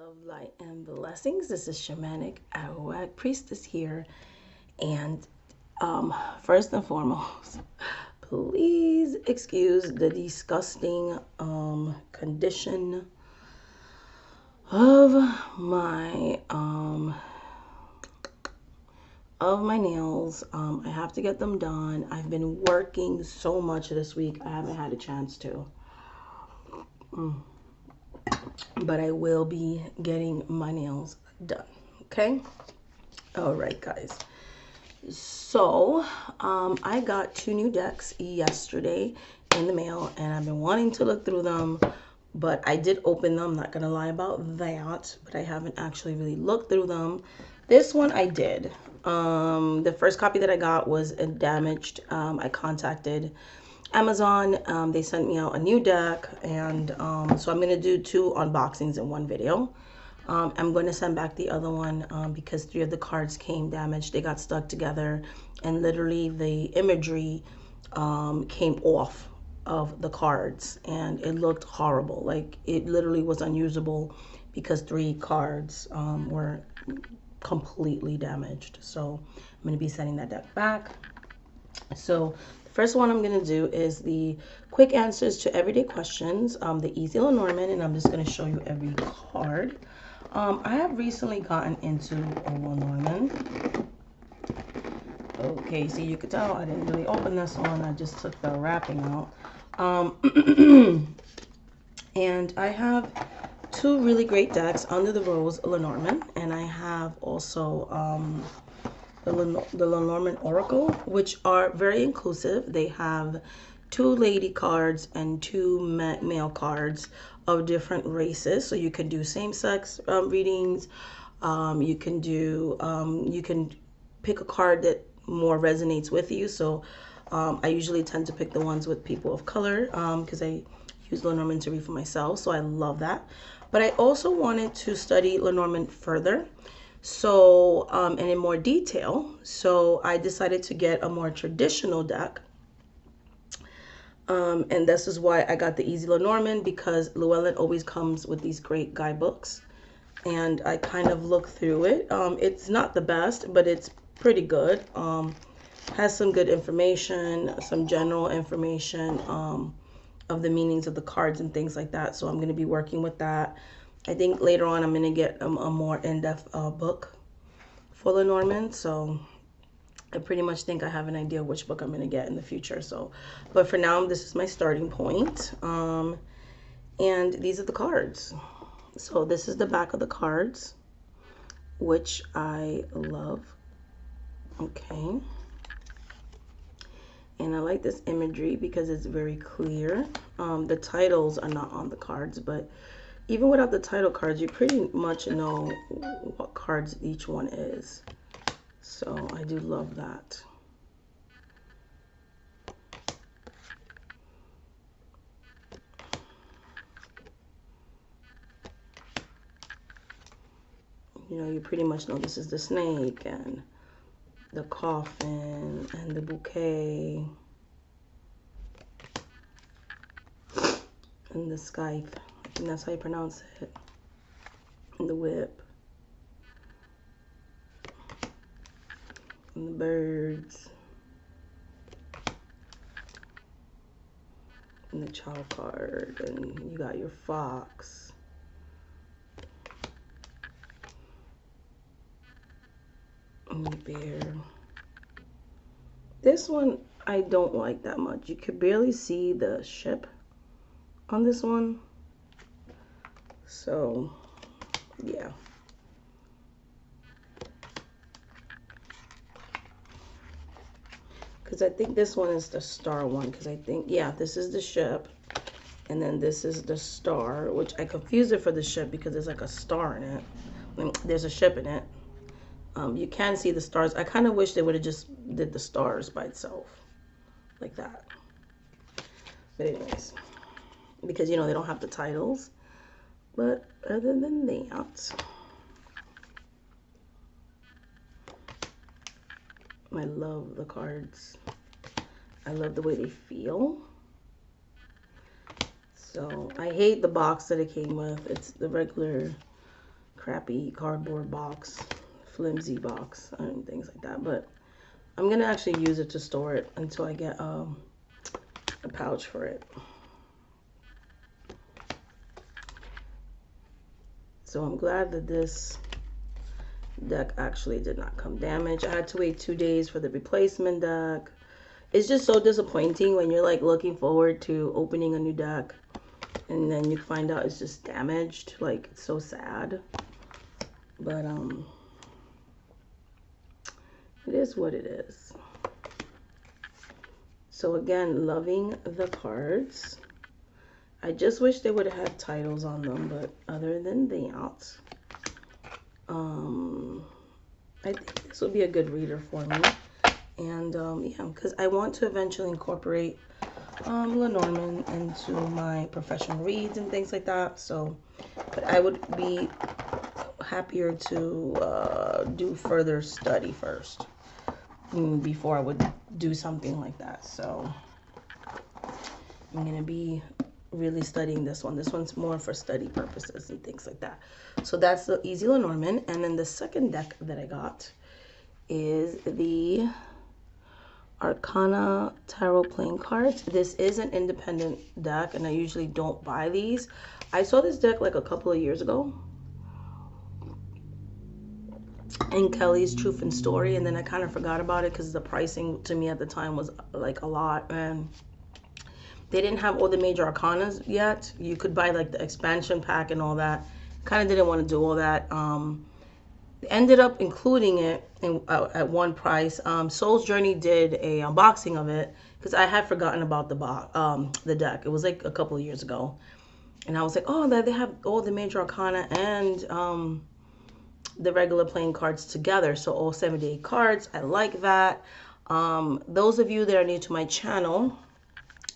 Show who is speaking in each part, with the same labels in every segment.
Speaker 1: Love, light, and blessings. This is Shamanic Arawak Priestess here. And first and foremost, please excuse the disgusting condition of my nails. I have to get them done. I've been working so much this week. I haven't had a chance to. But I will be getting my nails done. Okay. All right, guys. So I got 2 new decks yesterday in the mail, and I've been wanting to look through them, but I did open them. Not gonna lie about that, but I haven't actually really looked through them. This one I did. The first copy that I got was damaged. I contacted Amazon. They sent me out a new deck, and so I'm going to do 2 unboxings in one video. I'm going to send back the other one because 3 of the cards came damaged. They got stuck together, and literally the imagery came off of the cards, and it looked horrible. Like, it literally was unusable because 3 cards were completely damaged. So I'm going to be sending that deck back. So the first one I'm going to do is the quick answers to everyday questions, the easy Lenormand, and I'm just going to show you every card. I have recently gotten into a Lenormand. Okay, so you could tell I didn't really open this one. I just took the wrapping out. And I have 2 really great decks, Under the Rose Lenormand, and I have also the Lenormand Oracle, which are very inclusive. They have 2 lady cards and 2 male cards of different races. So you can do same-sex readings. You can pick a card that more resonates with you. So I usually tend to pick the ones with people of color because I use Lenormand to read for myself. So I love that. But I also wanted to study Lenormand further. So, and in more detail, so I decided to get a more traditional deck. And this is why I got the Easy Lenormand, because Llewellyn always comes with these great guidebooks. And I kind of looked through it. It's not the best, but it's pretty good. Has some good information, some general information of the meanings of the cards and things like that. So I'm going to be working with that. I think later on I'm going to get a more in-depth book for Lenormand. So I pretty much think I have an idea which book I'm going to get in the future. So, but for now, this is my starting point. And these are the cards. So this is the back of the cards, which I love. Okay. And I like this imagery because it's very clear. The titles are not on the cards, but even without the title cards, you pretty much know what cards each one is. So I do love that. You know, you pretty much know this is the snake and the coffin and the bouquet and the scythe. I think that's how you pronounce it. And the whip. And the birds. And the child card. And you got your fox. And the bear. This one I don't like that much. You could barely see the ship on this one. So, yeah. Because I think this one is the star one. Because I think, yeah, this is the ship. And then this is the star, which I confused it for the ship because there's like a star in it. I mean, there's a ship in it. You can see the stars. I kind of wish they would have just did the stars by itself. Like that. But anyways. Because, you know, they don't have the titles. But other than that, I love the cards. I love the way they feel. So I hate the box that it came with. It's the regular crappy cardboard box, flimsy box, and things like that. But I'm gonna actually use it to store it until I get a pouch for it. So I'm glad that this deck actually did not come damaged. I had to wait 2 days for the replacement deck. It's just so disappointing when you're like looking forward to opening a new deck and then you find out it's just damaged. Like, it's so sad. But it is what it is. So again, loving the cards. I just wish they would have had titles on them, but other than that, I think this will be a good reader for me. And yeah, because I want to eventually incorporate Lenormand into my professional reads and things like that. So, but I would be happier to do further study first before I would do something like that. So I'm gonna be really studying this one. This one's more for study purposes and things like that. So that's the Easy Lenormand. And then the second deck that I got is the Arcana Tarot Playing cards. This is an independent deck, and I usually don't buy these. I saw this deck like a couple of years ago in Kelly's Truth and Story, and then I kind of forgot about it because the pricing to me at the time was like a lot, and they didn't have all the major arcanas yet. You could buy like the expansion pack and all that. Kind of didn't want to do all that. Ended up including it in, at one price. Soul's Journey did a unboxing of it because I had forgotten about the deck. It was like a couple of years ago, and I was like, oh, they have all the major arcana and the regular playing cards together. So all 78 cards. I like that. Those of you that are new to my channel,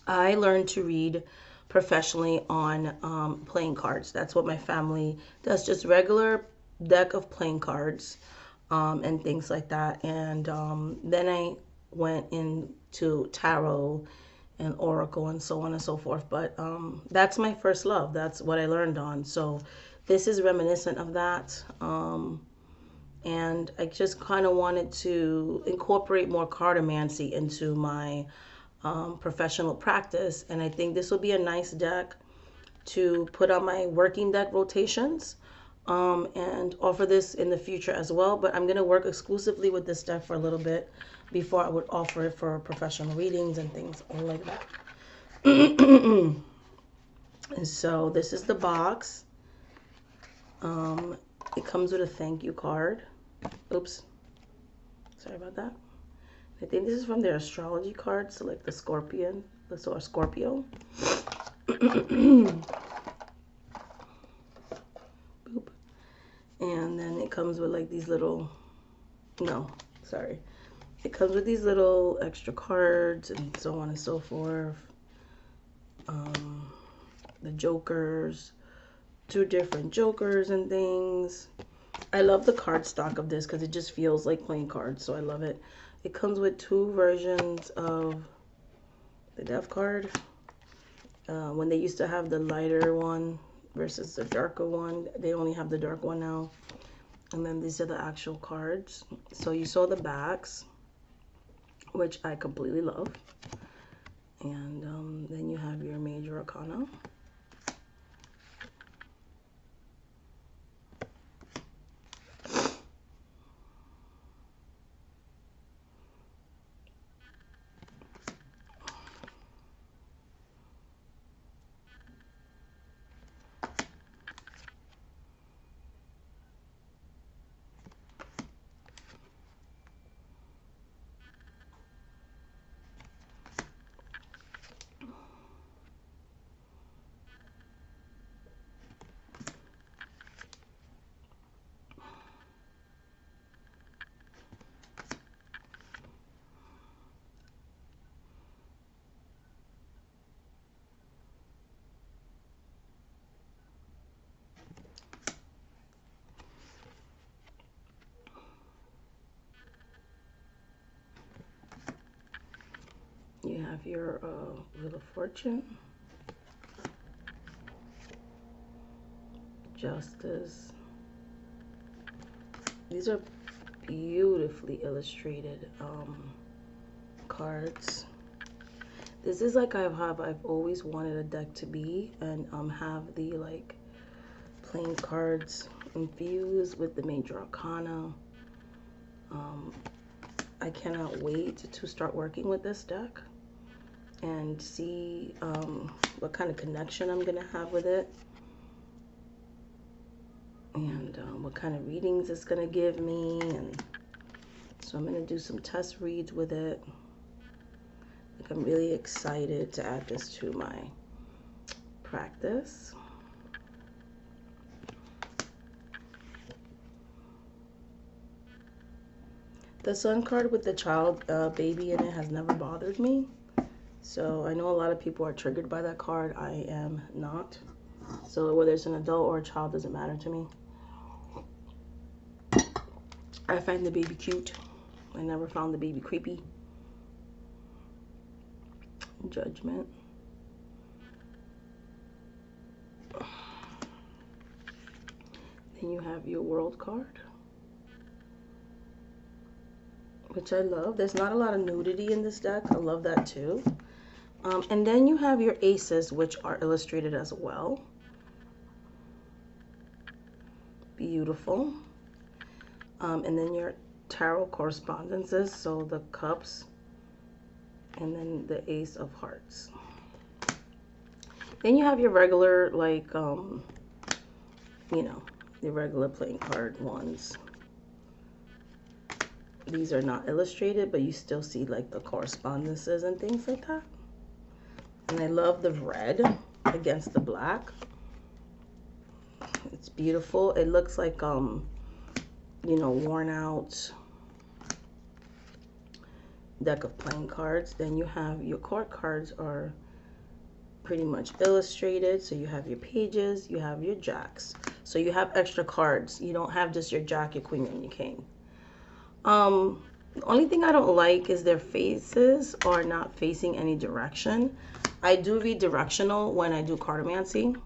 Speaker 1: I learned to read professionally on playing cards. That's what my family does, just regular deck of playing cards and things like that. And then I went into tarot and oracle and so on and so forth. But that's my first love. That's what I learned on. So this is reminiscent of that. And I just kind of wanted to incorporate more cartomancy into my professional practice, and I think this will be a nice deck to put on my working deck rotations and offer this in the future as well. But I'm going to work exclusively with this deck for a little bit before I would offer it for professional readings and things like that. And so this is the box. It comes with a thank you card. Oops, sorry about that. I think this is from their astrology cards, so like the Scorpion, or Scorpio. Boop. And then it comes with like these little, no, sorry. It comes with these little extra cards and so on and so forth. The jokers, 2 different jokers and things. I love the card stock of this because it just feels like playing cards, so I love it. It comes with 2 versions of the Death card. When they used to have the lighter one versus the darker one, they only have the dark one now. And then these are the actual cards. So you saw the backs, which I completely love. And then you have your major arcana. You have your Wheel of Fortune, Justice, These are beautifully illustrated cards. This is like I've always wanted a deck to be, and have the like playing cards infused with the major arcana. I cannot wait to start working with this deck and see what kind of connection I'm gonna have with it, and what kind of readings it's gonna give me. And so I'm gonna do some test reads with it. Like, I'm really excited to add this to my practice. The Sun card with the child baby in it has never bothered me. So I know a lot of people are triggered by that card. I am not. So whether it's an adult or a child doesn't matter to me. I find the baby cute. I never found the baby creepy. Judgment. Then you have your World card, which I love. There's not a lot of nudity in this deck. I love that too. And then you have your aces, which are illustrated as well. Beautiful. And then your tarot correspondences, so the cups, and then the ace of hearts. Then you have your regular, like, you know, the regular playing card ones. These are not illustrated, but you still see like the correspondences and things like that. And I love the red against the black. It's beautiful. It looks like, you know, worn out deck of playing cards. Then you have your court cards are pretty much illustrated. So you have your pages, you have your jacks. So you have extra cards. You don't have just your jack, your queen, and your king. The only thing I don't like is their faces are not facing any direction. I do read directional when I do cartomancy.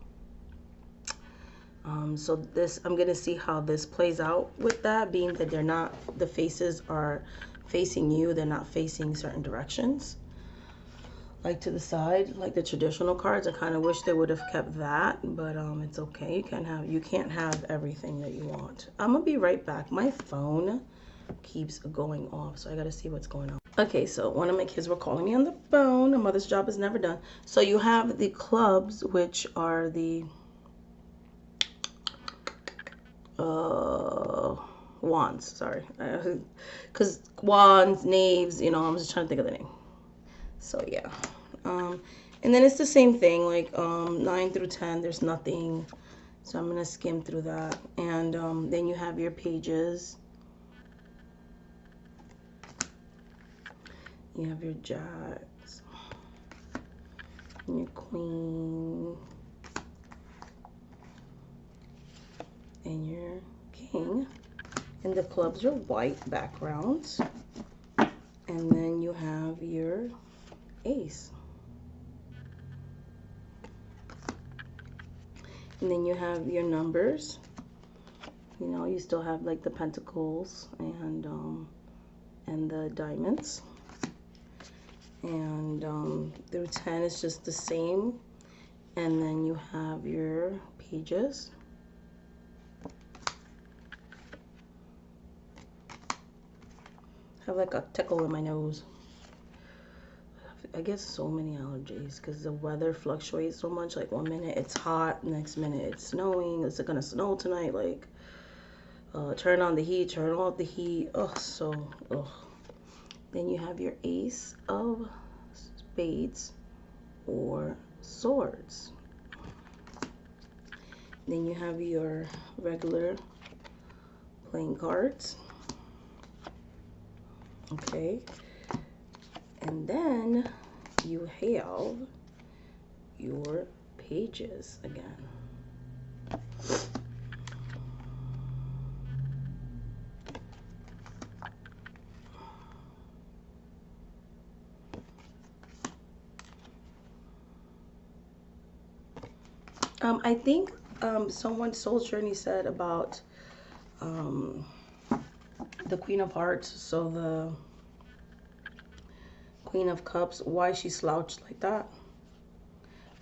Speaker 1: So this, I'm gonna see how this plays out with that, being that they're not, the faces are facing you, they're not facing certain directions, like to the side, like the traditional cards. I kind of wish they would have kept that, but it's okay. You can't have everything that you want. I'm gonna be right back. My phone keeps going off, so I gotta see what's going on. Okay, so one of my kids were calling me on the phone. A mother's job is never done. So you have the clubs, which are the wands, sorry, because wands, knaves, you know, I'm just trying to think of the name. So yeah, and then it's the same thing, like 9 through 10, there's nothing, so I'm gonna skim through that. And then you have your pages, you have your jacks, and your queen, and your king, and the clubs are white backgrounds. And then you have your ace, and then you have your numbers. You know, you still have like the pentacles and the diamonds, and through 10 is just the same. And then you have your pages. I have like a tickle in my nose. I get so many allergies because the weather fluctuates so much. Like 1 minute it's hot, next minute it's snowing. Is it gonna snow tonight? Like, turn on the heat, turn off the heat. Ugh, so ugh. Then you have your ace of spades or swords. Then you have your regular playing cards. Okay, and then you have your pages again. I think someone, Soul Journey, said about the Queen of Hearts. So the Queen of Cups, why she slouched like that.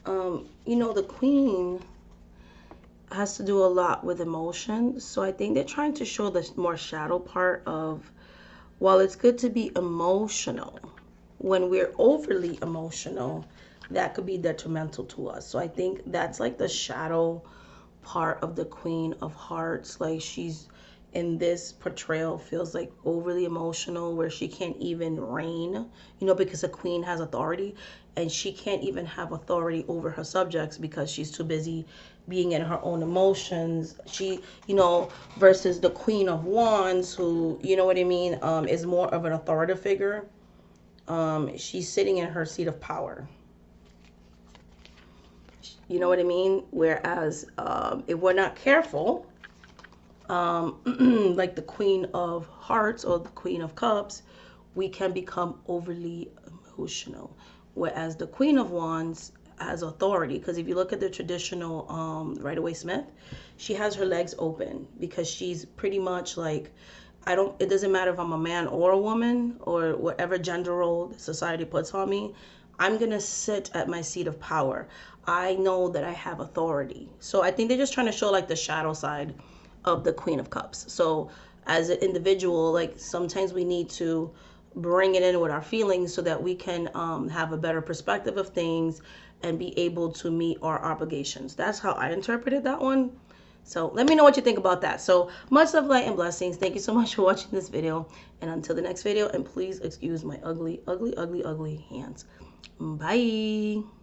Speaker 1: You know, the Queen has to do a lot with emotion. So I think they're trying to show the more shadow part of, while it's good to be emotional, when we're overly emotional, that could be detrimental to us. So I think that's like the shadow part of the Queen of Hearts. Like she's in this portrayal feels like overly emotional where she can't even reign, you know, because a queen has authority and she can't even have authority over her subjects because she's too busy being in her own emotions. She, you know, versus the Queen of Wands who, you know what I mean, is more of an authoritative figure. She's sitting in her seat of power. You know what I mean? Whereas if we're not careful, like the Queen of Hearts or the Queen of Cups, we can become overly emotional. Whereas the Queen of Wands has authority. Because if you look at the traditional Rider Waite Smith, she has her legs open because she's pretty much like, it doesn't matter if I'm a man or a woman or whatever gender role society puts on me. I'm going to sit at my seat of power. I know that I have authority. So I think they're just trying to show like the shadow side of the Queen of Cups. So as an individual, like sometimes we need to bring it in with our feelings so that we can have a better perspective of things and be able to meet our obligations. That's how I interpreted that one. So let me know what you think about that. So much love, light, and blessings. Thank you so much for watching this video. And until the next video, and please excuse my ugly, ugly, ugly, ugly hands. Bye.